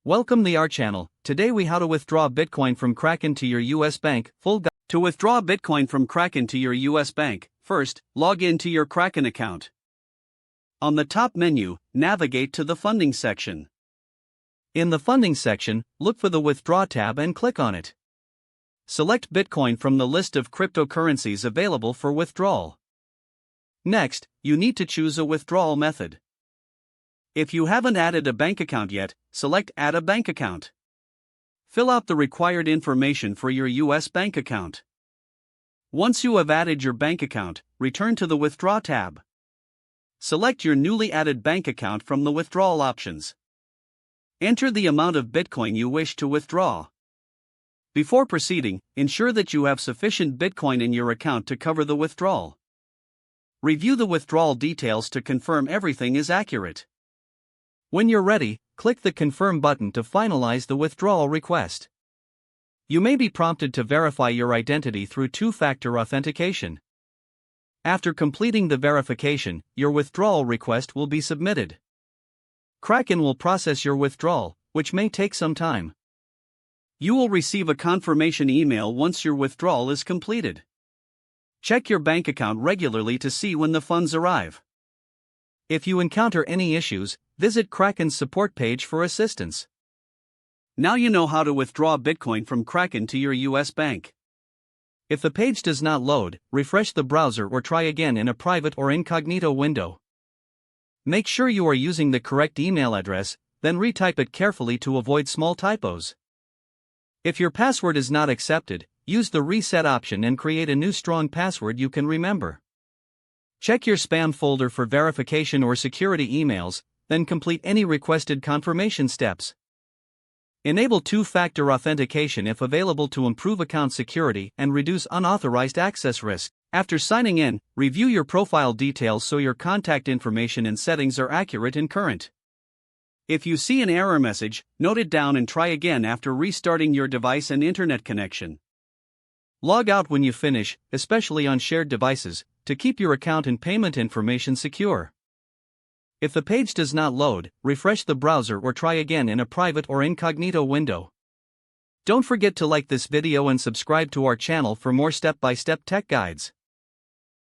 Welcome to our channel. Today we how to withdraw Bitcoin from Kraken to your US bank. Full guide. To withdraw Bitcoin from Kraken to your US bank, first, log in to your Kraken account. On the top menu, navigate to the funding section. In the funding section, look for the Withdraw tab and click on it. Select Bitcoin from the list of cryptocurrencies available for withdrawal. Next, you need to choose a withdrawal method. If you haven't added a bank account yet, select Add a Bank Account. Fill out the required information for your US bank account. Once you have added your bank account, return to the Withdraw tab. Select your newly added bank account from the withdrawal options. Enter the amount of Bitcoin you wish to withdraw. Before proceeding, ensure that you have sufficient Bitcoin in your account to cover the withdrawal. Review the withdrawal details to confirm everything is accurate. When you're ready, click the Confirm button to finalize the withdrawal request. You may be prompted to verify your identity through two-factor authentication. After completing the verification, your withdrawal request will be submitted. Kraken will process your withdrawal, which may take some time. You will receive a confirmation email once your withdrawal is completed. Check your bank account regularly to see when the funds arrive. If you encounter any issues, visit Kraken's support page for assistance. Now you know how to withdraw Bitcoin from Kraken to your US bank. If the page does not load, refresh the browser or try again in a private or incognito window. Make sure you are using the correct email address, then retype it carefully to avoid small typos. If your password is not accepted, use the reset option and create a new strong password you can remember. Check your spam folder for verification or security emails, then complete any requested confirmation steps. Enable two-factor authentication if available to improve account security and reduce unauthorized access risk. After signing in, review your profile details so your contact information and settings are accurate and current. If you see an error message, note it down and try again after restarting your device and internet connection. Log out when you finish, especially on shared devices, to keep your account and payment information secure. If the page does not load, refresh the browser or try again in a private or incognito window. Don't forget to like this video and subscribe to our channel for more step-by-step tech guides.